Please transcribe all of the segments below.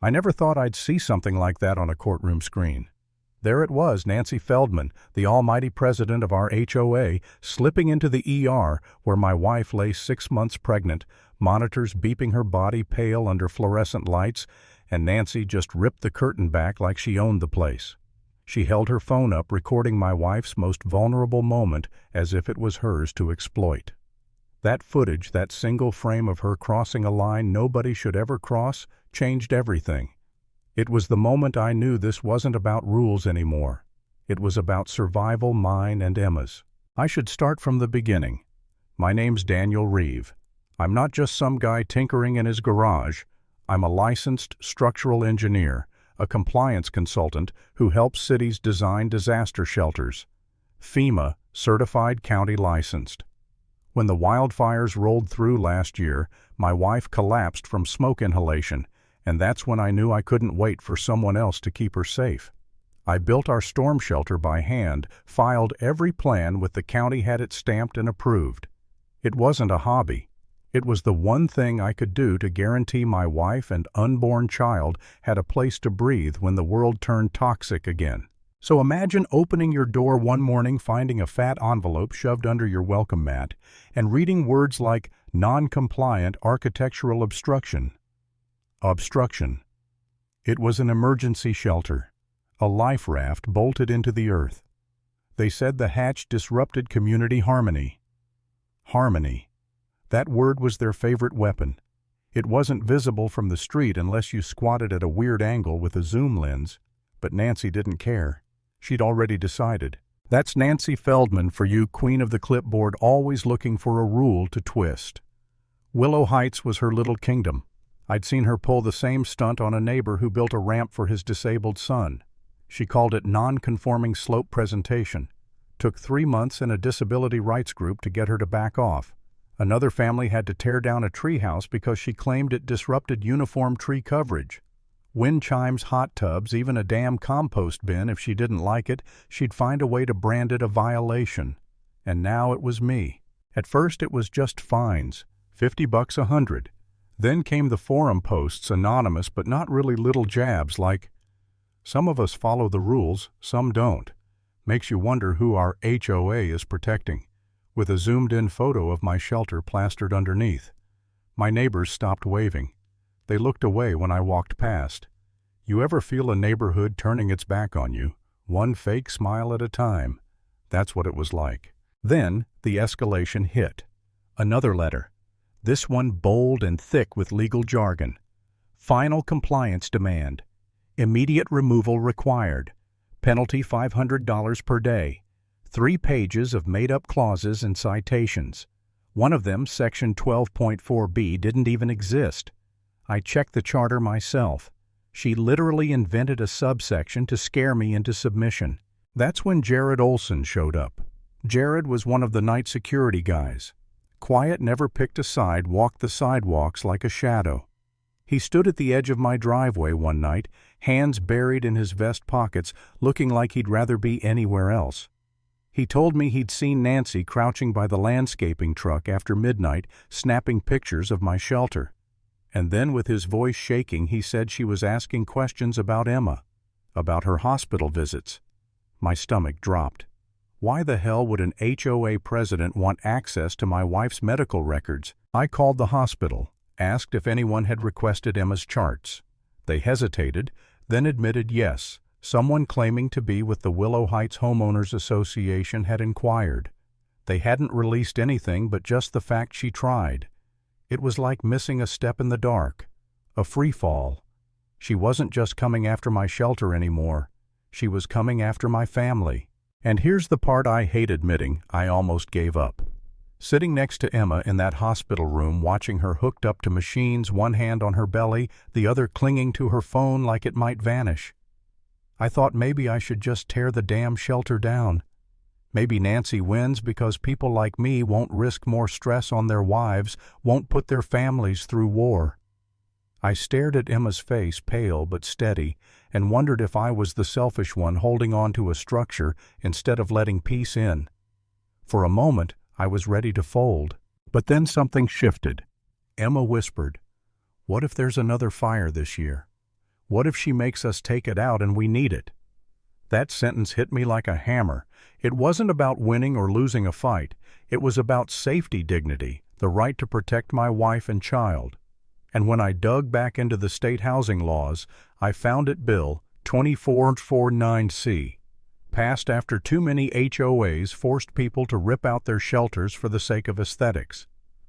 I never thought I'd see something like that on a courtroom screen. There it was, Nancy Feldman, the almighty president of our HOA, slipping into the ER where my wife lay 6 months pregnant, monitors beeping her body pale under fluorescent lights, and Nancy just ripped the curtain back like she owned the place. She held her phone up, recording my wife's most vulnerable moment as if it was hers to exploit. That footage, that single frame of her crossing a line nobody should ever cross, changed everything. It was the moment I knew this wasn't about rules anymore. It was about survival, mine and Emma's. I should start from the beginning. My name's Daniel Reeve. I'm not just some guy tinkering in his garage. I'm a licensed structural engineer, a compliance consultant who helps cities design disaster shelters. FEMA, certified county licensed. When the wildfires rolled through last year, my wife collapsed from smoke inhalation, and that's when I knew I couldn't wait for someone else to keep her safe. I built our storm shelter by hand, filed every plan with the county, had it stamped and approved. It wasn't a hobby. It was the one thing I could do to guarantee my wife and unborn child had a place to breathe when the world turned toxic again. So imagine opening your door one morning, finding a fat envelope shoved under your welcome mat, and reading words like non-compliant architectural obstruction. Obstruction. It was an emergency shelter, a life raft bolted into the earth. They said the hatch disrupted community harmony. Harmony. That word was their favorite weapon. It wasn't visible from the street unless you squatted at a weird angle with a zoom lens, but Nancy didn't care. She'd already decided. That's Nancy Feldman for you, queen of the clipboard, always looking for a rule to twist. Willow Heights was her little kingdom. I'd seen her pull the same stunt on a neighbor who built a ramp for his disabled son. She called it non-conforming slope presentation. Took 3 months and a disability rights group to get her to back off. Another family had to tear down a treehouse because she claimed it disrupted uniform tree coverage. Wind chimes, hot tubs, even a damn compost bin. If she didn't like it, she'd find a way to brand it a violation. And now it was me. At first it was just fines, $50 a 100. Then came the forum posts, anonymous but not really, little jabs like, "Some of us follow the rules, some don't." Makes you wonder who our HOA is protecting, with a zoomed-in photo of my shelter plastered underneath. My neighbors stopped waving. They looked away when I walked past. You ever feel a neighborhood turning its back on you, one fake smile at a time? That's what it was like. Then the escalation hit. Another letter. This one bold and thick with legal jargon. Final compliance demand. Immediate removal required. Penalty $500 per day. 3 pages of made-up clauses and citations. One of them, Section 12.4b, didn't even exist. I checked the charter myself. She literally invented a subsection to scare me into submission. That's when Jared Olson showed up. Jared was one of the night security guys. Quiet, never picked a side, walked the sidewalks like a shadow. He stood at the edge of my driveway one night, hands buried in his vest pockets, looking like he'd rather be anywhere else. He told me he'd seen Nancy crouching by the landscaping truck after midnight, snapping pictures of my shelter. And then, with his voice shaking, he said she was asking questions about Emma, about her hospital visits. My stomach dropped. Why the hell would an HOA president want access to my wife's medical records? I called the hospital, asked if anyone had requested Emma's charts. They hesitated, then admitted yes, someone claiming to be with the Willow Heights Homeowners Association had inquired. They hadn't released anything but just the fact she tried. It was like missing a step in the dark, a free fall. She wasn't just coming after my shelter anymore. She was coming after my family. And here's the part I hate admitting, I almost gave up. Sitting next to Emma in that hospital room, watching her hooked up to machines, one hand on her belly, the other clinging to her phone like it might vanish. I thought maybe I should just tear the damn shelter down. Maybe Nancy wins because people like me won't risk more stress on their wives, won't put their families through war. I stared at Emma's face, pale but steady, and wondered if I was the selfish one holding on to a structure instead of letting peace in. For a moment, I was ready to fold. But then something shifted. Emma whispered, "What if there's another fire this year? What if she makes us take it out and we need it? That sentence hit me like a hammer. It wasn't about winning or losing a fight. It was about safety dignity, the right to protect my wife and child. And when I dug back into the state housing laws, I found it Bill 2449C, passed after too many HOAs forced people to rip out their shelters for the sake of aesthetics.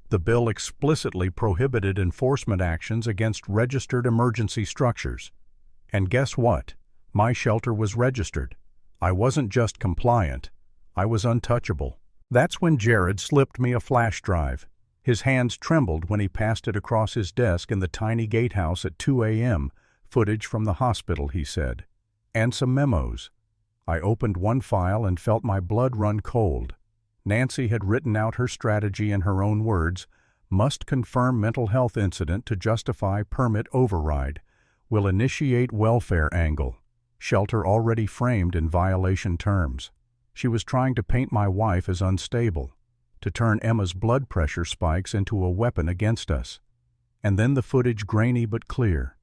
The bill explicitly prohibited enforcement actions against registered emergency structures. And guess what? My shelter was registered. I wasn't just compliant, I was untouchable. That's when Jared slipped me a flash drive. His hands trembled when he passed it across his desk in the tiny gatehouse at 2 a.m., footage from the hospital, he said. And some memos. I opened one file and felt my blood run cold. Nancy had written out her strategy in her own words: must confirm mental health incident to justify permit override, will initiate welfare angle, shelter already framed in violation terms. She was trying to paint my wife as unstable, to turn Emma's blood pressure spikes into a weapon against us. And then the footage, grainy but clear.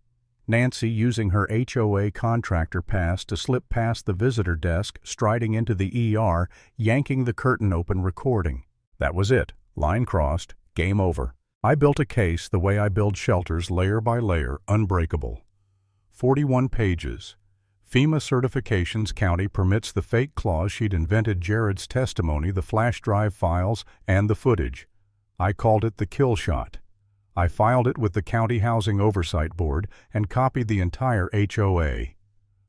Nancy using her HOA contractor pass to slip past the visitor desk, striding into the ER, yanking the curtain open, recording. That was it. Line crossed. Game over. I built a case the way I build shelters, layer by layer, unbreakable. 41 pages. FEMA certifications, county permits, the fake clause she'd invented, Jared's testimony, the flash drive files, and the footage. I called it the kill shot. I filed it with the County Housing Oversight Board and copied the entire HOA.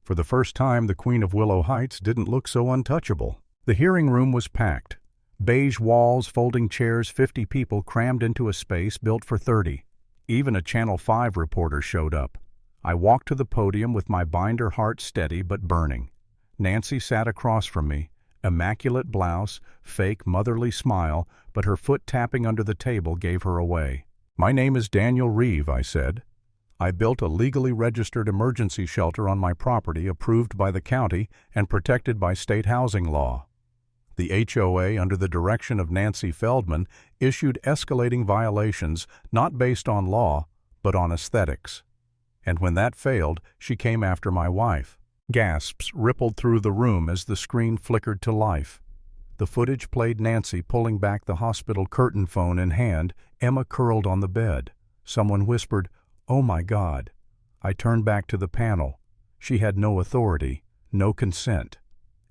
For the first time, the Queen of Willow Heights didn't look so untouchable. The hearing room was packed. Beige walls, folding chairs, 50 people crammed into a space built for 30. Even a Channel 5 reporter showed up. I walked to the podium with my binder, heart steady but burning. Nancy sat across from me, immaculate blouse, fake motherly smile, but her foot tapping under the table gave her away. My name is Daniel Reeve, I said. I built a legally registered emergency shelter on my property, approved by the county and protected by state housing law. The HOA, under the direction of Nancy Feldman, issued escalating violations not based on law, but on aesthetics. And when that failed, she came after my wife. Gasps rippled through the room as the screen flickered to life. The footage played Nancy pulling back the hospital curtain, phone in hand, Emma curled on the bed. Someone whispered, "Oh my God." I turned back to the panel. She had no authority, no consent.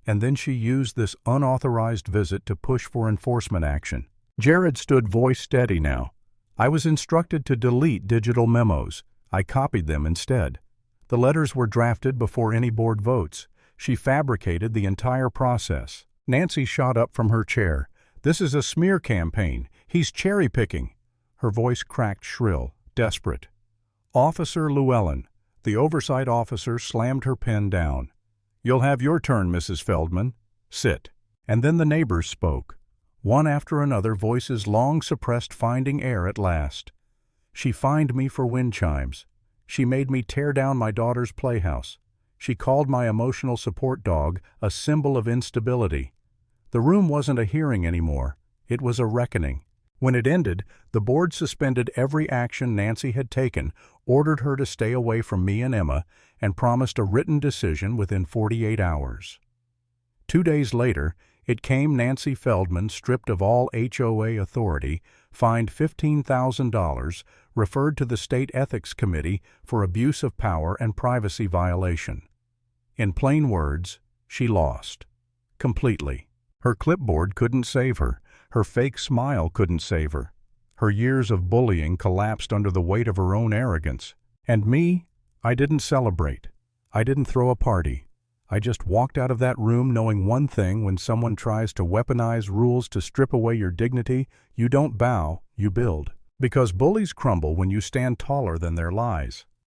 And then she used this unauthorized visit to push for enforcement action. Jared stood voice steady now. I was instructed to delete digital memos. I copied them instead. The letters were drafted before any board votes. She fabricated the entire process. Nancy shot up from her chair. "This is a smear campaign. He's cherry-picking." Her voice cracked shrill, desperate. "Officer Llewellyn." The oversight officer slammed her pen down. "You'll have your turn, Mrs. Feldman. Sit." And then the neighbors spoke. One after another, voices long suppressed finding air at last. She fined me for wind chimes. She made me tear down my daughter's playhouse. She called my emotional support dog a symbol of instability. The room wasn't a hearing anymore. It was a reckoning. When it ended, the board suspended every action Nancy had taken, ordered her to stay away from me and Emma, and promised a written decision within 48 hours. 2 days later, it came. Nancy Feldman, stripped of all HOA authority, fined $15,000, referred to the State Ethics Committee for abuse of power and privacy violation. In plain words, she lost. Completely. Her clipboard couldn't save her. Her fake smile couldn't save her. Her years of bullying collapsed under the weight of her own arrogance. And me? I didn't celebrate. I didn't throw a party. I just walked out of that room knowing one thing: when someone tries to weaponize rules to strip away your dignity, you don't bow, you build. Because bullies crumble when you stand taller than their lies.